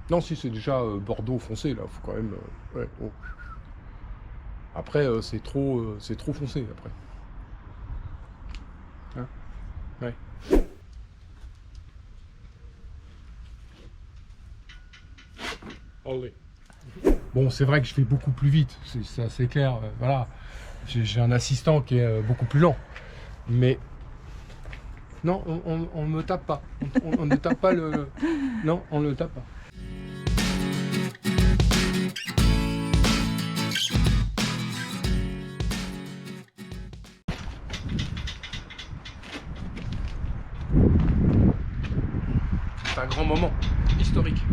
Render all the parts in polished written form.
Non, si c'est déjà bordeaux foncé, là, faut quand même. Ouais, oh. Après, c'est trop foncé après. Hein, ouais. Allez. Bon, c'est vrai que je fais beaucoup plus vite, c'est assez clair. Voilà, j'ai un assistant qui est beaucoup plus lent. Mais non, on me tape pas. On ne tape pas le. Non, on ne le tape pas. C'est un grand moment historique.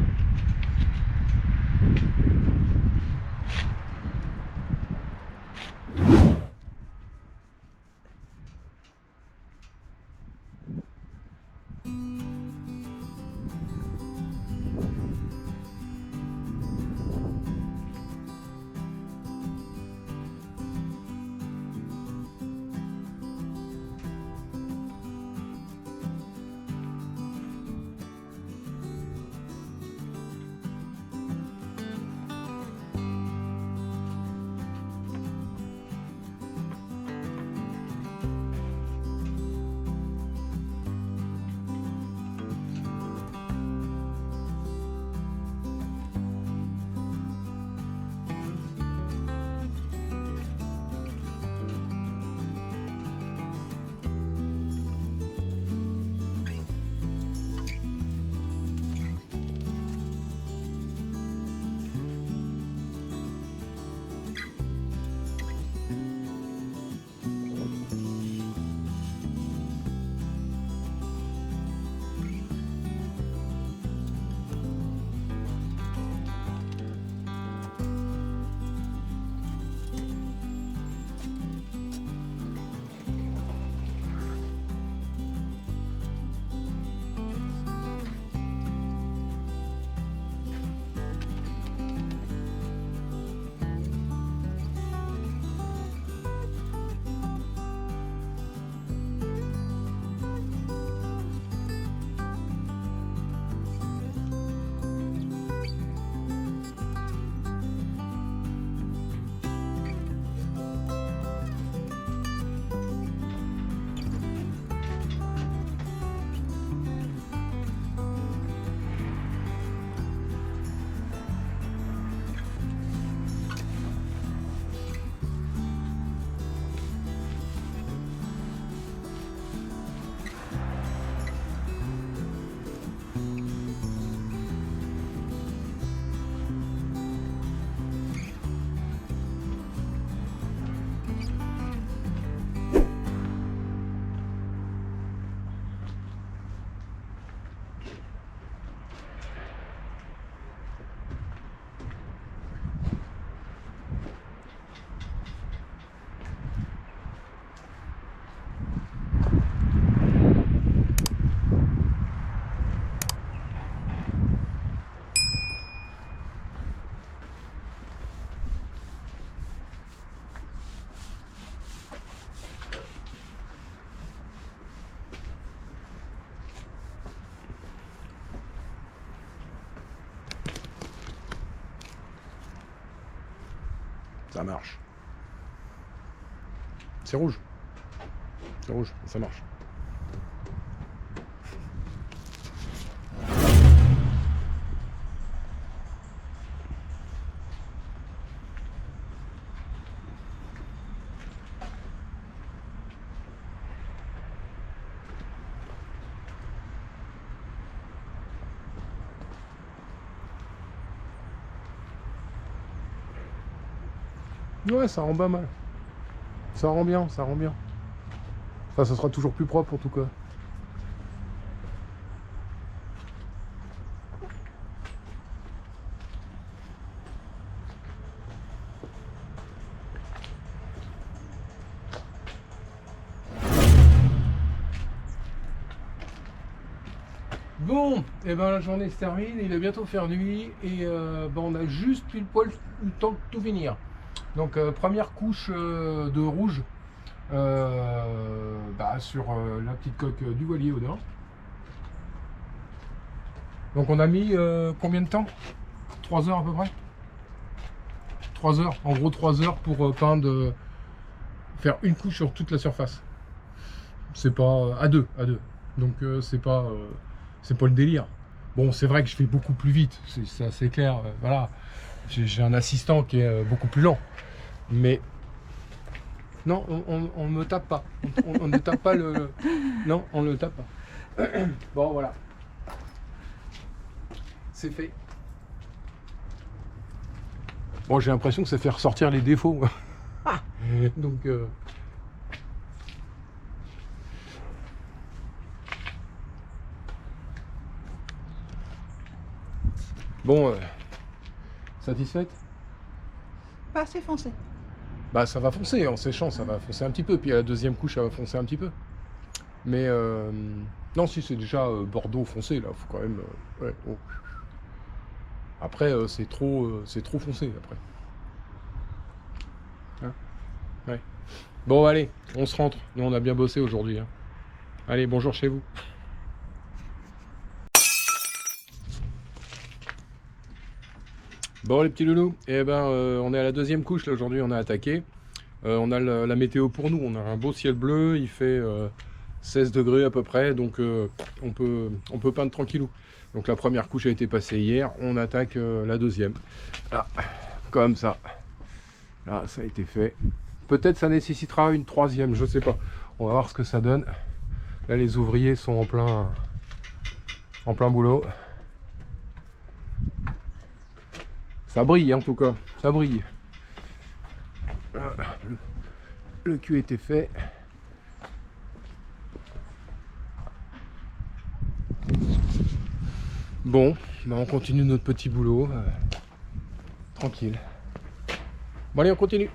Ça marche. C'est rouge. C'est rouge, ça marche. Ouais, ça rend pas mal. Ça rend bien, ça rend bien. Enfin, ça sera toujours plus propre en tout cas. Bon, et ben la journée se termine, il va bientôt faire nuit et ben, on a juste pile poil eu le temps de tout finir. Donc première couche de rouge bah, sur la petite coque du voilier au nord. Donc on a mis combien de temps? 3 heures à peu près? 3 heures, en gros 3 heures pour peindre, faire une couche sur toute la surface. C'est pas à deux. Donc c'est pas le délire. Bon, c'est vrai que je fais beaucoup plus vite, c'est assez clair. Voilà, j'ai un assistant qui est beaucoup plus lent. Mais non, on me tape pas. On ne tape pas le. Non, on ne le tape pas. Bon, voilà. C'est fait. Bon, j'ai l'impression que ça fait ressortir les défauts. Donc. Bon, satisfaite? Pas assez foncé. Bah ça va foncer, en séchant ça va foncer un petit peu, puis à la deuxième couche ça va foncer un petit peu. Mais non, si c'est déjà bordeaux foncé là, faut quand même... ouais, oh. Après c'est trop foncé après. Hein? Ouais. Bon allez, on se rentre, nous on a bien bossé aujourd'hui. Hein. Allez, bonjour chez vous. Bon les petits loulous, eh ben, on est à la deuxième couche là aujourd'hui, on a attaqué. On a la météo pour nous, on a un beau ciel bleu, il fait 16 degrés à peu près, donc on peut peindre tranquillou. Donc la première couche a été passée hier, on attaque la deuxième. Là, comme ça. Là, ça a été fait. Peut-être ça nécessitera une troisième, je sais pas. On va voir ce que ça donne. Là les ouvriers sont en plein boulot. Ça brille en tout cas, ça brille. Le cul était fait. Bon, bah on continue notre petit boulot. Tranquille. Bon allez, on continue.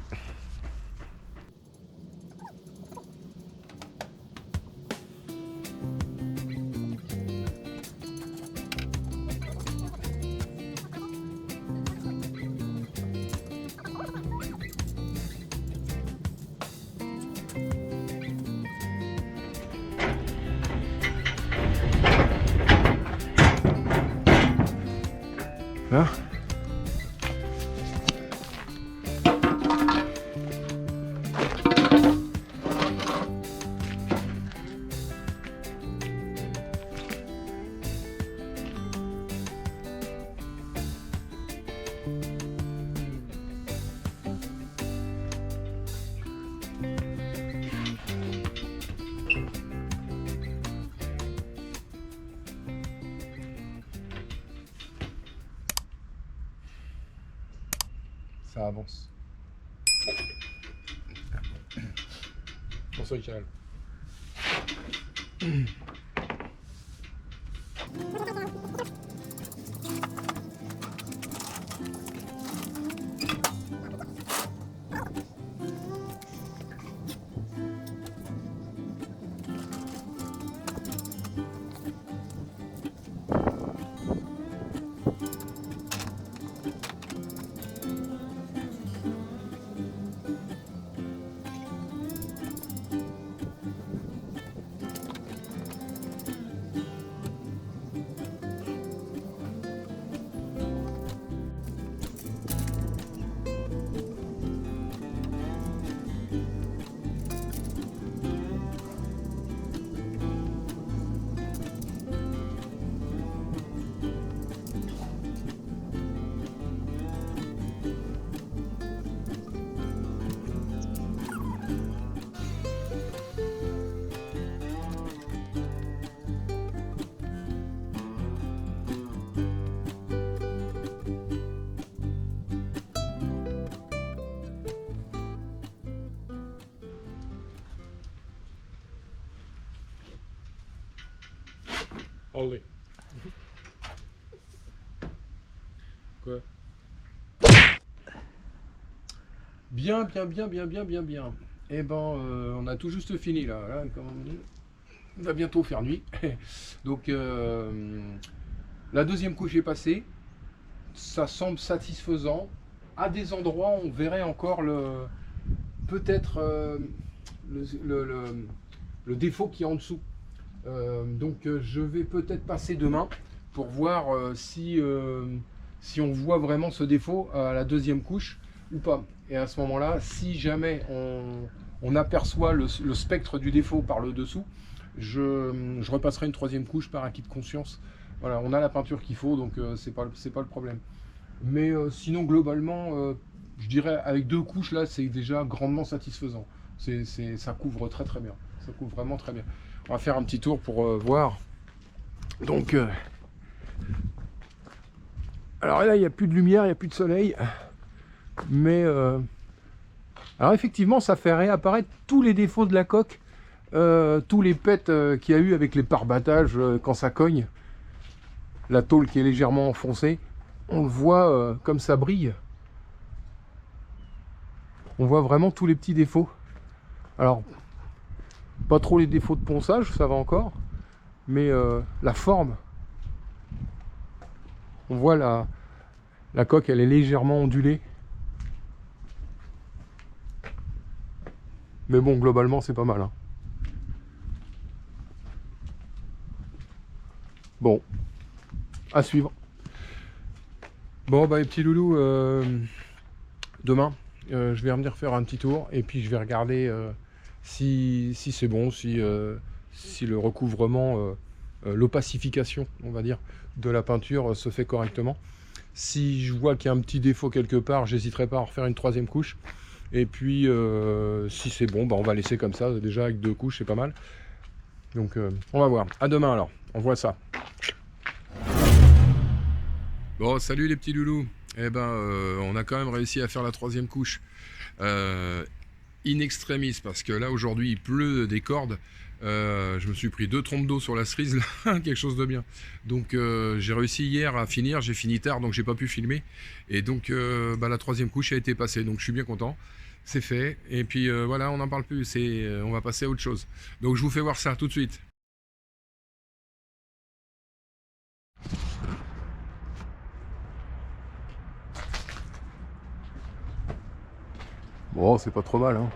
Hein? Ça avance. Bonsoir Michael. Allez. Quoi? Bien. Eh ben, on a tout juste fini là. Il va bientôt faire nuit. Donc, la deuxième couche est passée. Ça semble satisfaisant. À des endroits, on verrait encore peut-être le défaut qui est en dessous. Donc je vais peut-être passer demain pour voir si on voit vraiment ce défaut à la deuxième couche ou pas. Et à ce moment-là, si jamais on aperçoit le spectre du défaut par le dessous, je repasserai une troisième couche par acquis de conscience. Voilà, on a la peinture qu'il faut, donc c'est pas le problème. Mais sinon, globalement, je dirais avec 2 couches, là, c'est déjà grandement satisfaisant. Ça couvre très très bien. Ça couvre vraiment très bien. On va faire un petit tour pour voir. Donc, alors là, il n'y a plus de lumière, il n'y a plus de soleil. Mais, alors effectivement, ça fait réapparaître tous les défauts de la coque. Tous les pets qu'il y a eu avec les pare-battages quand ça cogne. La tôle qui est légèrement enfoncée. On le voit comme ça brille. On voit vraiment tous les petits défauts. Alors, pas trop les défauts de ponçage, ça va encore. Mais la forme. On voit la coque, elle est légèrement ondulée. Mais bon, globalement, c'est pas mal. Hein. Bon, à suivre. Bon, bah les petits loulous, demain, je vais revenir faire un petit tour et puis je vais regarder si c'est bon, si le recouvrement, l'opacification, on va dire, de la peinture se fait correctement. Si je vois qu'il y a un petit défaut quelque part, j'hésiterai pas à en refaire une troisième couche. Et puis, si c'est bon, bah, on va laisser comme ça. Déjà, avec 2 couches, c'est pas mal. Donc, on va voir. À demain, alors. On voit ça. Bon, salut les petits loulous. Eh ben, on a quand même réussi à faire la troisième couche. In extremis, parce que là, aujourd'hui, il pleut des cordes. Je me suis pris 2 trompes d'eau sur la cerise, là, quelque chose de bien. Donc j'ai réussi hier à finir, j'ai fini tard, donc j'ai pas pu filmer. Et donc la troisième couche a été passée, donc je suis bien content. C'est fait, et puis voilà, on n'en parle plus, on va passer à autre chose. Donc je vous fais voir ça tout de suite. Bon, c'est pas trop mal, hein.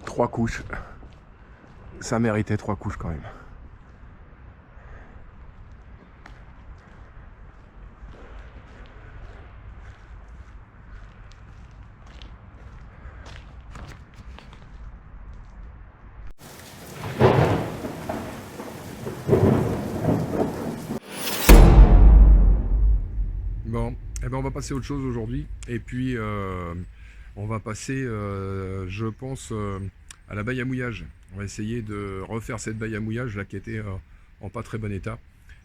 Trois couches. Ça méritait 3 couches quand même. Bon, eh ben on va passer à autre chose aujourd'hui. Et puis on va passer, je pense, à la baille à mouillage. On va essayer de refaire cette baille à mouillage là qui était en pas très bon état.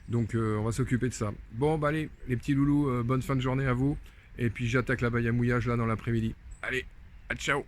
Donc on va s'occuper de ça. Bon, bah allez, les petits loulous, bonne fin de journée à vous. Et puis j'attaque la baille à mouillage là dans l'après-midi. Allez, à ciao!